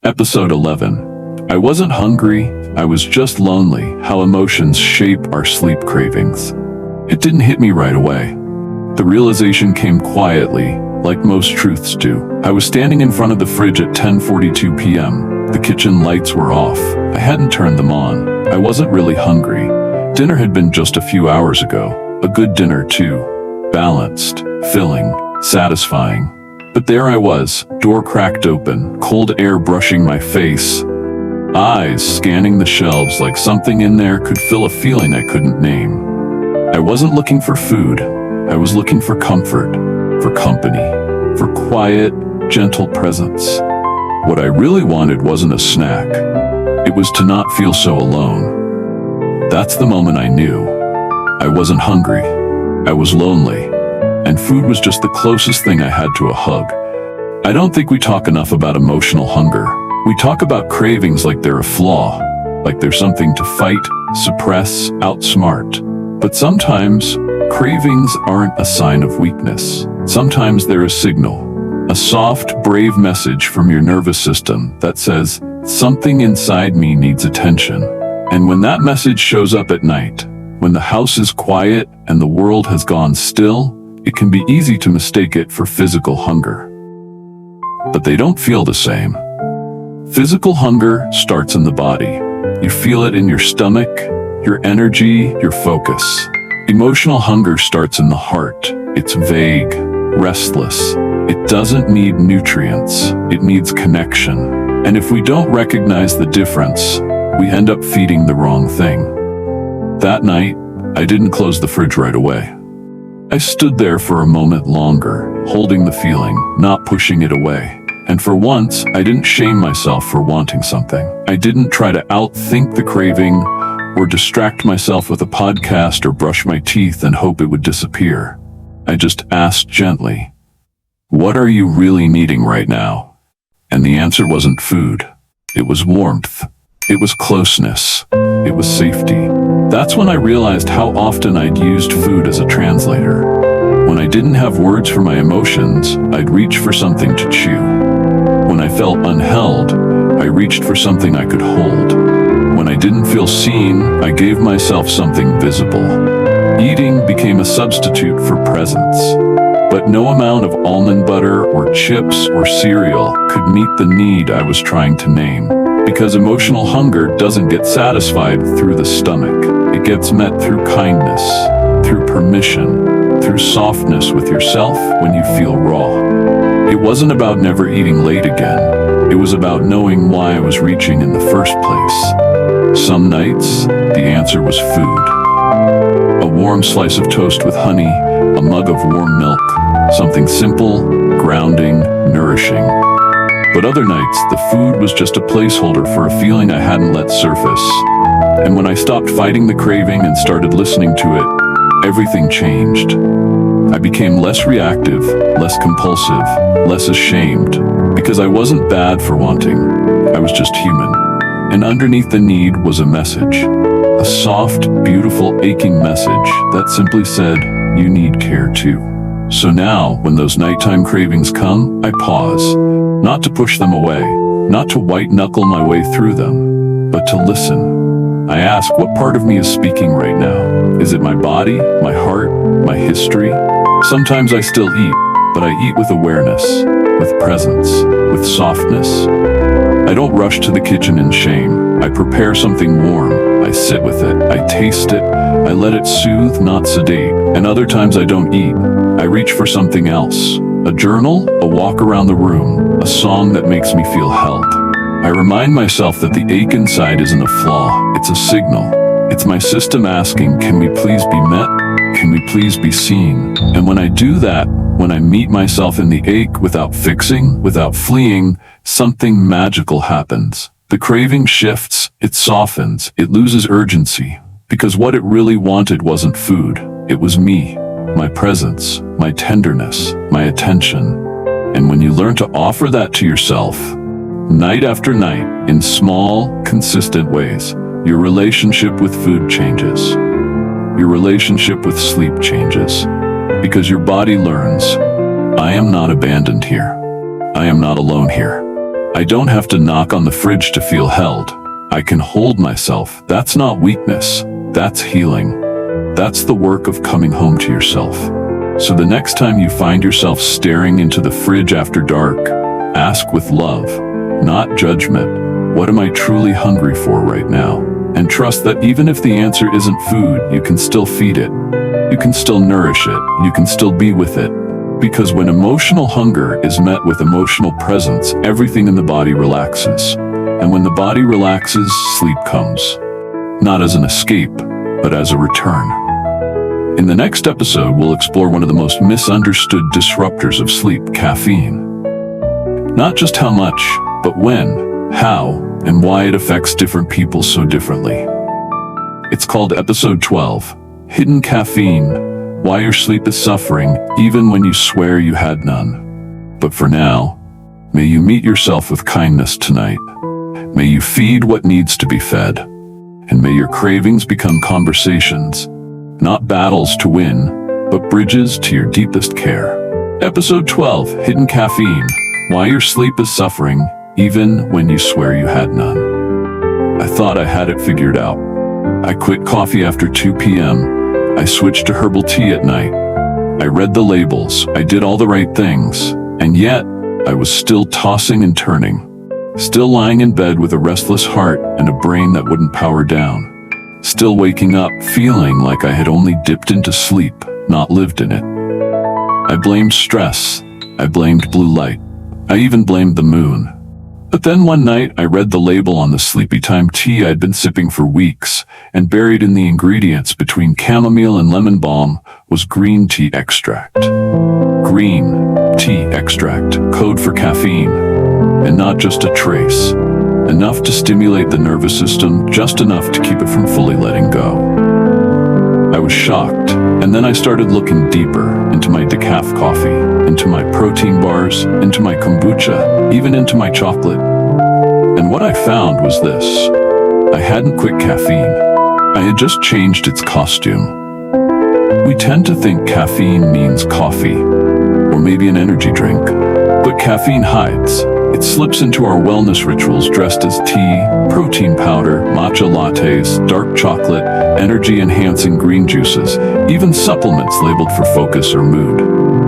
Episode 11. I wasn't hungry, I was just lonely. How emotions shape our sleep cravings. It didn't hit me right away. The realization came quietly, like most truths do. I was standing in front of the fridge at 10:42 p.m. The kitchen lights were off. I hadn't turned them on. I wasn't really hungry. Dinner had been just a few hours ago. A good dinner too. Balanced, filling, satisfying. But there I was, door cracked open, cold air brushing my face, eyes scanning the shelves like something in there could fill a feeling I couldn't name. I wasn't looking for food. I was looking for comfort, for company, for quiet, gentle presence. What I really wanted wasn't a snack. It was to not feel so alone. That's the moment I knew. I wasn't hungry. I was lonely. And food was just the closest thing I had to a hug. I don't think we talk enough about emotional hunger. We talk about cravings like they're a flaw, like they're something to fight, suppress, outsmart. But sometimes, cravings aren't a sign of weakness. Sometimes they're a signal, a soft, brave message from your nervous system that says, something inside me needs attention. And when that message shows up at night, when the house is quiet and the world has gone still, it can be easy to mistake it for physical hunger. But they don't feel the same. Physical hunger starts in the body. You feel it in your stomach, your energy, your focus. Emotional hunger starts in the heart. It's vague, restless. It doesn't need nutrients. It needs connection. And if we don't recognize the difference, we end up feeding the wrong thing. That night, I didn't close the fridge right away. I stood there for a moment longer, holding the feeling, not pushing it away. And for once, I didn't shame myself for wanting something. I didn't try to outthink the craving or distract myself with a podcast or brush my teeth and hope it would disappear. I just asked gently, what are you really needing right now? And the answer wasn't food. It was warmth. It was closeness. It was safety. That's when I realized how often I'd used food as a translator. When I didn't have words for my emotions, I'd reach for something to chew. When I felt unheld, I reached for something I could hold. When I didn't feel seen, I gave myself something visible. Eating became a substitute for presence. But no amount of almond butter or chips or cereal could meet the need I was trying to name. Because emotional hunger doesn't get satisfied through the stomach. It gets met through kindness, through permission, through softness with yourself when you feel raw. It wasn't about never eating late again. It was about knowing why I was reaching in the first place. Some nights, the answer was food. A warm slice of toast with honey, a mug of warm milk, something simple, grounding, nourishing. But other nights, the food was just a placeholder for a feeling I hadn't let surface. And when I stopped fighting the craving and started listening to it, everything changed. I became less reactive, less compulsive, less ashamed, because I wasn't bad for wanting. I was just human. And underneath the need was a message. A soft, beautiful, aching message that simply said, you need care too. So now, when those nighttime cravings come, I pause. Not to push them away, not to white-knuckle my way through them, but to listen. I ask, what part of me is speaking right now? Is it my body, my heart, my history? Sometimes I still eat, but I eat with awareness, with presence, with softness. I don't rush to the kitchen in shame. I prepare something warm. I sit with it. I taste it. I let it soothe, not sedate. And other times I don't eat. I reach for something else. A journal, a walk around the room, a song that makes me feel held. I remind myself that the ache inside isn't a flaw, it's a signal. It's my system asking, can we please be met? Can we please be seen? And when I do that, when I meet myself in the ache without fixing, without fleeing, something magical happens. The craving shifts, it softens, it loses urgency. Because what it really wanted wasn't food, it was me. My presence, my tenderness, my attention. And when you learn to offer that to yourself, night after night, in small, consistent ways, your relationship with food changes. Your relationship with sleep changes. Because your body learns, I am not abandoned here. I am not alone here. I don't have to knock on the fridge to feel held. I can hold myself. That's not weakness. That's healing. That's the work of coming home to yourself. So the next time you find yourself staring into the fridge after dark, ask with love, not judgment, what am I truly hungry for right now? And trust that even if the answer isn't food, you can still feed it. You can still nourish it. You can still be with it. Because when emotional hunger is met with emotional presence, everything in the body relaxes. And when the body relaxes, sleep comes. Not as an escape, but as a return. In the next episode, we'll explore one of the most misunderstood disruptors of sleep, caffeine. Not just how much, but when, how, and why it affects different people so differently. It's called Episode 12, Hidden Caffeine, Why Your Sleep is Suffering Even When You Swear You Had None. But for now, may you meet yourself with kindness tonight. May you feed what needs to be fed. And may your cravings become conversations, not battles to win, but bridges to your deepest care. Episode 12, Hidden Caffeine, Why Your Sleep is Suffering Even When You Swear You Had None. I thought I had it figured out. I quit coffee after 2 p.m. I switched to herbal tea at night. I read the labels. I did all the right things. And yet, I was still tossing and turning. Still lying in bed with a restless heart and a brain that wouldn't power down. Still waking up feeling like I had only dipped into sleep, not lived in it. I blamed stress. I blamed blue light. I even blamed the moon. But then one night I read the label on the sleepy time tea I'd been sipping for weeks, and buried in the ingredients between chamomile and lemon balm was green tea extract. Green tea extract, code for caffeine, and not just a trace. Enough to stimulate the nervous system, just enough to keep it from fully letting go. I was shocked, and then I started looking deeper into my decaf coffee, into my protein bars, into my kombucha, even into my chocolate. And what I found was this. I hadn't quit caffeine. I had just changed its costume. We tend to think caffeine means coffee, or maybe an energy drink. But caffeine hides. It slips into our wellness rituals dressed as tea, protein powder, matcha lattes, dark chocolate, energy-enhancing green juices, even supplements labeled for focus or mood.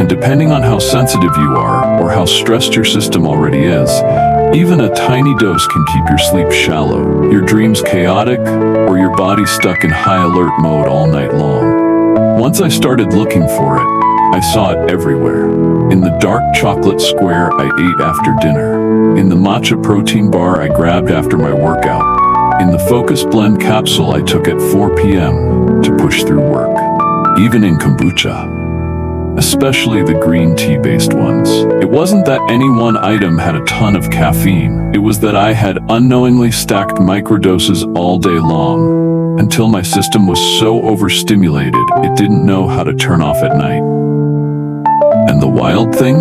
And depending on how sensitive you are or how stressed your system already is, even a tiny dose can keep your sleep shallow, your dreams chaotic, or your body stuck in high alert mode all night long. Once I started looking for it, I saw it everywhere. In the dark chocolate square I ate after dinner. In the matcha protein bar I grabbed after my workout. In the Focus Blend capsule I took at 4 p.m. to push through work. Even in kombucha. Especially the green tea-based ones. It wasn't that any one item had a ton of caffeine. It was that I had unknowingly stacked microdoses all day long, until my system was so overstimulated it didn't know how to turn off at night. And the wild thing?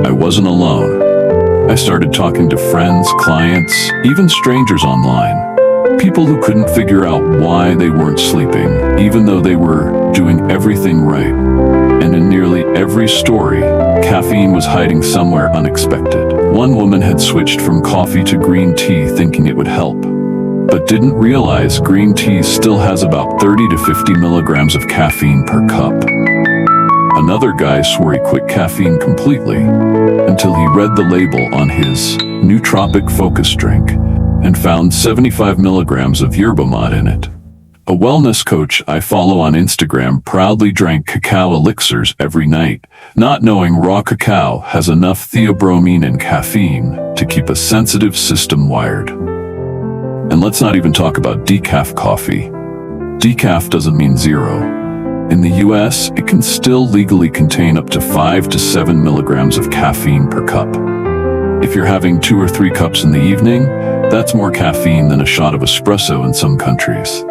I wasn't alone. I started talking to friends, clients, even strangers online. People who couldn't figure out why they weren't sleeping, even though they were doing everything right. And in nearly every story, caffeine was hiding somewhere unexpected. One woman had switched from coffee to green tea thinking it would help, but didn't realize green tea still has about 30 to 50 milligrams of caffeine per cup. Another guy swore he quit caffeine completely until he read the label on his nootropic focus drink and found 75 milligrams of yerba mate in it. A wellness coach I follow on Instagram proudly drank cacao elixirs every night, not knowing raw cacao has enough theobromine and caffeine to keep a sensitive system wired. And let's not even talk about decaf coffee. Decaf doesn't mean zero. In the US, it can still legally contain up to 5 to 7 milligrams of caffeine per cup. If you're having 2 or 3 cups in the evening, that's more caffeine than a shot of espresso in some countries.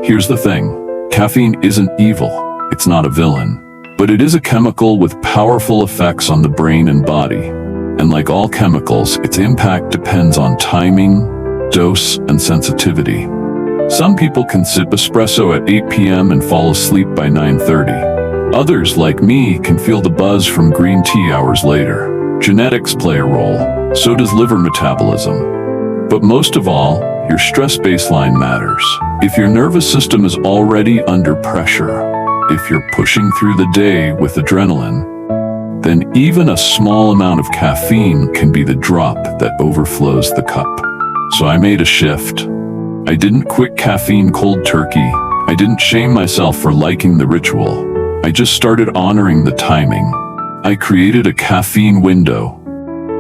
Here's the thing, caffeine isn't evil, it's not a villain, but it is a chemical with powerful effects on the brain and body. And like all chemicals, its impact depends on timing, dose, and sensitivity. Some people can sip espresso at 8 p.m. and fall asleep by 9:30. Others, like me, can feel the buzz from green tea hours later. Genetics play a role. So does liver metabolism. But most of all, your stress baseline matters. If your nervous system is already under pressure, if you're pushing through the day with adrenaline, then even a small amount of caffeine can be the drop that overflows the cup. So I made a shift. I didn't quit caffeine cold turkey. I didn't shame myself for liking the ritual. I just started honoring the timing. I created a caffeine window.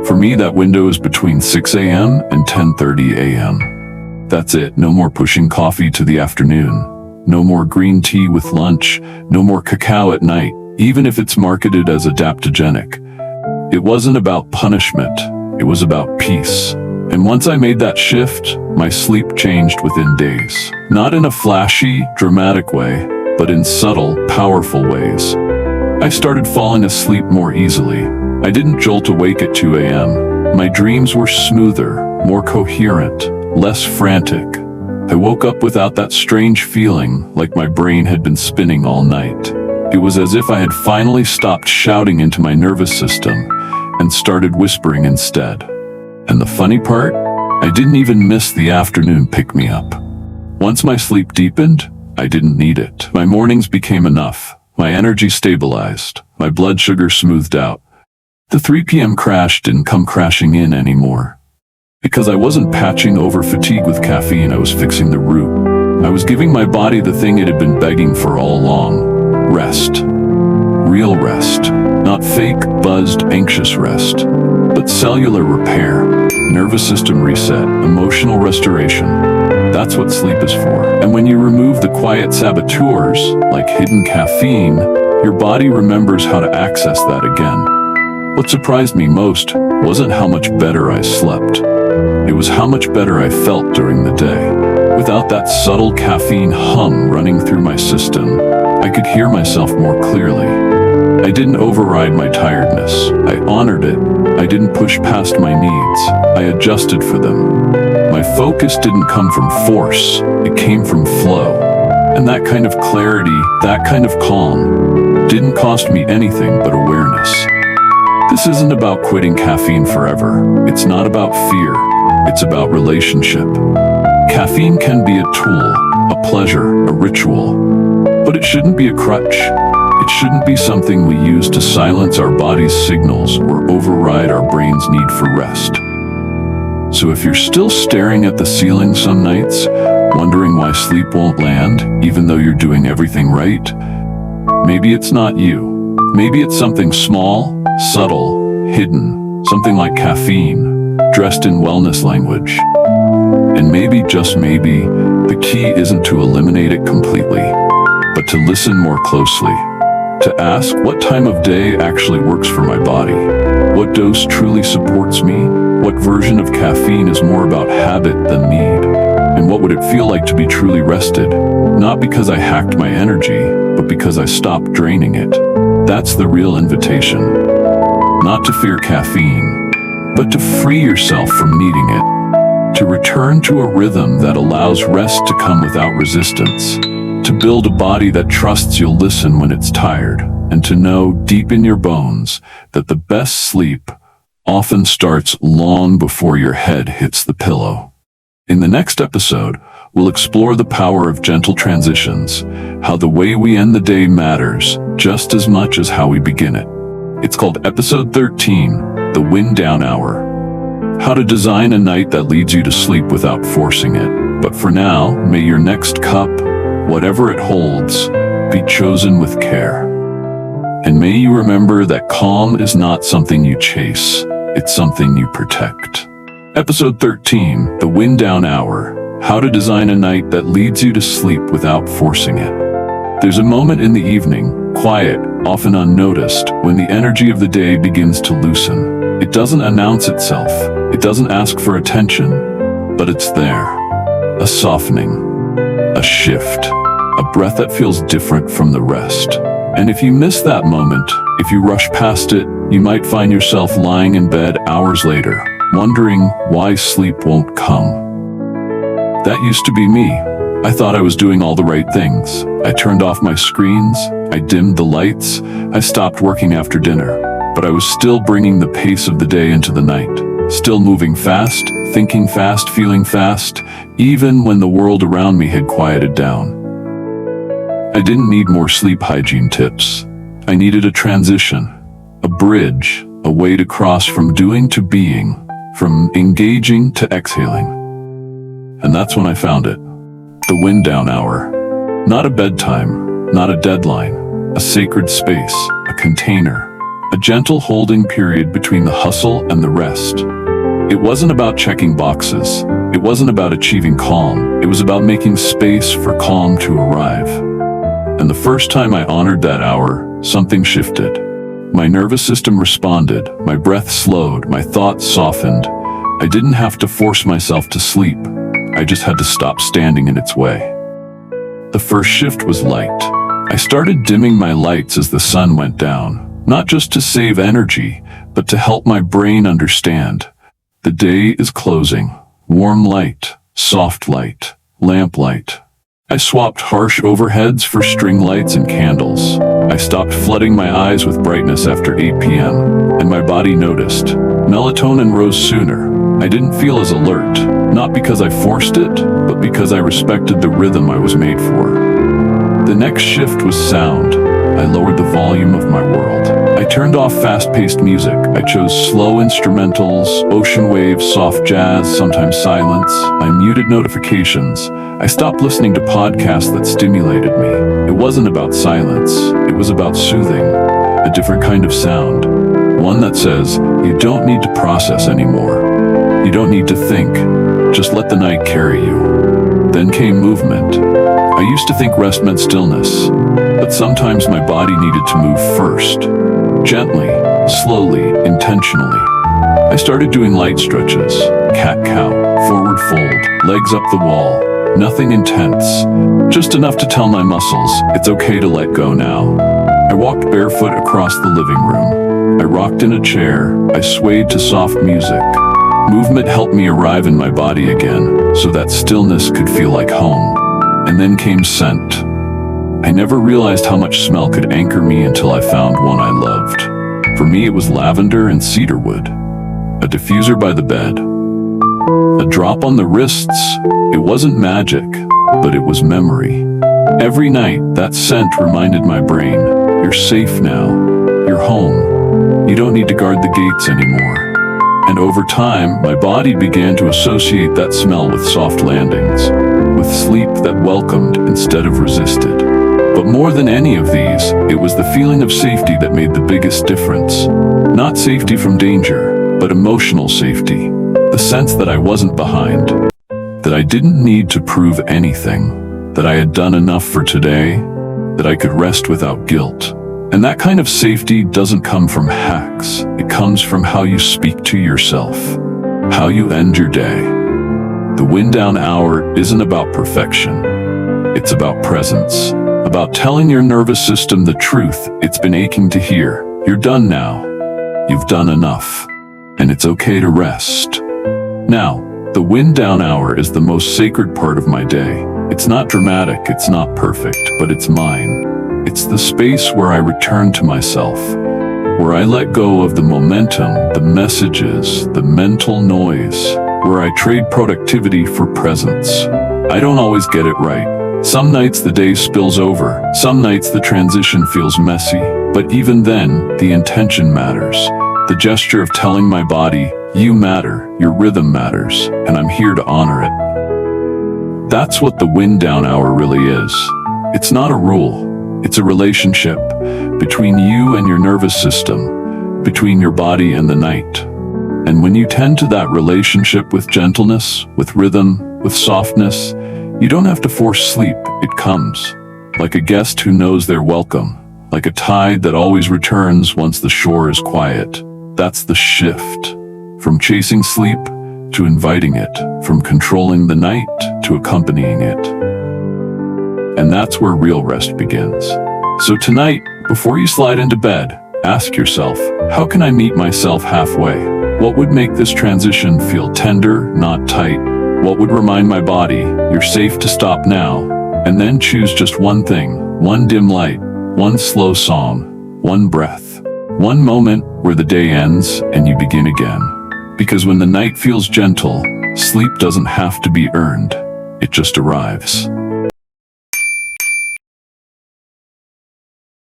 For me, that window is between 6 a.m. and 10:30 a.m. That's it. No more pushing coffee to the afternoon. No more green tea with lunch. No more cacao at night, even if it's marketed as adaptogenic. It wasn't about punishment. It was about peace. And once I made that shift, my sleep changed within days. Not in a flashy, dramatic way, but in subtle, powerful ways. I started falling asleep more easily. I didn't jolt awake at 2 a.m. My dreams were smoother, more coherent, less frantic. I woke up without that strange feeling, like my brain had been spinning all night. It was as if I had finally stopped shouting into my nervous system and started whispering instead. And the funny part? I didn't even miss the afternoon pick-me-up. Once my sleep deepened, I didn't need it. My mornings became enough. My energy stabilized. My blood sugar smoothed out. The 3 p.m. crash didn't come crashing in anymore. Because I wasn't patching over fatigue with caffeine, I was fixing the root. I was giving my body the thing it had been begging for all along. Rest. Real rest. Not fake, buzzed, anxious rest. But cellular repair, nervous system reset, emotional restoration. That's what sleep is for. And when you remove the quiet saboteurs, like hidden caffeine, your body remembers how to access that again. What surprised me most wasn't how much better I slept. It was how much better I felt during the day. Without that subtle caffeine hum running through my system, I could hear myself more clearly. I didn't override my tiredness. I honored it. I didn't push past my needs. I adjusted for them. My focus didn't come from force. It came from flow. And that kind of clarity, that kind of calm, didn't cost me anything but awareness. This isn't about quitting caffeine forever. It's not about fear. It's about relationship. Caffeine can be a tool, a pleasure, a ritual, but it shouldn't be a crutch. It shouldn't be something we use to silence our body's signals or override our brain's need for rest. So if you're still staring at the ceiling some nights, wondering why sleep won't land, even though you're doing everything right, maybe it's not you. Maybe it's something small, subtle, hidden, something like caffeine, dressed in wellness language. And maybe, just maybe, the key isn't to eliminate it completely, but to listen more closely. To ask what time of day actually works for my body, what dose truly supports me, what version of caffeine is more about habit than need, and what would it feel like to be truly rested, not because I hacked my energy, but because I stopped draining it. That's the real invitation. Not to fear caffeine, but to free yourself from needing it, to return to a rhythm that allows rest to come without resistance, to build a body that trusts you'll listen when it's tired, and to know deep in your bones that the best sleep often starts long before your head hits the pillow. In the next episode, we'll explore the power of gentle transitions, how the way we end the day matters just as much as how we begin it. It's called Episode 13, The Wind Down Hour. How to design a night that leads you to sleep without forcing it. But for now, may your next cup, whatever it holds, be chosen with care. And may you remember that calm is not something you chase, it's something you protect. Episode 13, The Wind Down Hour. How to design a night that leads you to sleep without forcing it. There's a moment in the evening, quiet, often unnoticed, when the energy of the day begins to loosen. It doesn't announce itself. It doesn't ask for attention, but it's there. A softening. A shift, a breath that feels different from the rest. And if you miss that moment, if you rush past it, you might find yourself lying in bed hours later, wondering why sleep won't come. That used to be me. I thought I was doing all the right things. I turned off my screens, I dimmed the lights, I stopped working after dinner, but I was still bringing the pace of the day into the night. Still moving fast, thinking fast, feeling fast, even when the world around me had quieted down. I didn't need more sleep hygiene tips. I needed a transition, a bridge, a way to cross from doing to being, from engaging to exhaling. And that's when I found it. The wind down hour. Not a bedtime, not a deadline, a sacred space, a container, a gentle holding period between the hustle and the rest. It wasn't about checking boxes. It wasn't about achieving calm. It was about making space for calm to arrive. And the first time I honored that hour, something shifted. My nervous system responded, my breath slowed, my thoughts softened. I didn't have to force myself to sleep. I just had to stop standing in its way. The first shift was light. I started dimming my lights as the sun went down, not just to save energy, but to help my brain understand. The day is closing. Warm light, soft light, lamp light. I swapped harsh overheads for string lights and candles. I stopped flooding my eyes with brightness after 8 p.m., and my body noticed. Melatonin rose sooner. I didn't feel as alert, not because I forced it, but because I respected the rhythm I was made for. The next shift was sound. I lowered the volume of my world. I turned off fast-paced music. I chose slow instrumentals, ocean waves, soft jazz, sometimes silence. I muted notifications. I stopped listening to podcasts that stimulated me. It wasn't about silence. It was about soothing, a different kind of sound. One that says, you don't need to process anymore. You don't need to think. Just let the night carry you. Then came movement. I used to think rest meant stillness, but sometimes my body needed to move first. Gently, slowly, intentionally. I started doing light stretches, cat-cow, forward fold, legs up the wall. Nothing intense, just enough to tell my muscles, it's okay to let go now. I walked barefoot across the living room. I rocked in a chair. I swayed to soft music. Movement helped me arrive in my body again, so that stillness could feel like home. And then came scent. I never realized how much smell could anchor me until I found one I loved. For me, it was lavender and cedarwood. A diffuser by the bed. A drop on the wrists. It wasn't magic, but it was memory. Every night, that scent reminded my brain, you're safe now. You're home. You don't need to guard the gates anymore. And over time, my body began to associate that smell with soft landings, with sleep that welcomed instead of resisted. But more than any of these, it was the feeling of safety that made the biggest difference. Not safety from danger, but emotional safety. The sense that I wasn't behind, that I didn't need to prove anything, that I had done enough for today, that I could rest without guilt. And that kind of safety doesn't come from hacks. It comes from how you speak to yourself, how you end your day. The wind down hour isn't about perfection. It's about presence, about telling your nervous system the truth it's been aching to hear. You're done now. You've done enough. And it's okay to rest. Now, the wind down hour is the most sacred part of my day. It's not dramatic, it's not perfect, but it's mine. It's the space where I return to myself, where I let go of the momentum, the messages, the mental noise, where I trade productivity for presence. I don't always get it right. Some nights the day spills over, some nights the transition feels messy, but even then, the intention matters. The gesture of telling my body, you matter, your rhythm matters, and I'm here to honor it. That's what the wind down hour really is. It's not a rule. It's a relationship between you and your nervous system, between your body and the night. And when you tend to that relationship with gentleness, with rhythm, with softness, you don't have to force sleep, it comes. Like a guest who knows they're welcome, like a tide that always returns once the shore is quiet. That's the shift. From chasing sleep to inviting it, from controlling the night to accompanying it. And that's where real rest begins. So tonight, before you slide into bed, ask yourself, how can I meet myself halfway? What would make this transition feel tender, not tight? What would remind my body, you're safe to stop now? And then choose just one thing, one dim light, one slow song, one breath, one moment where the day ends and you begin again. Because when the night feels gentle, sleep doesn't have to be earned. It just arrives.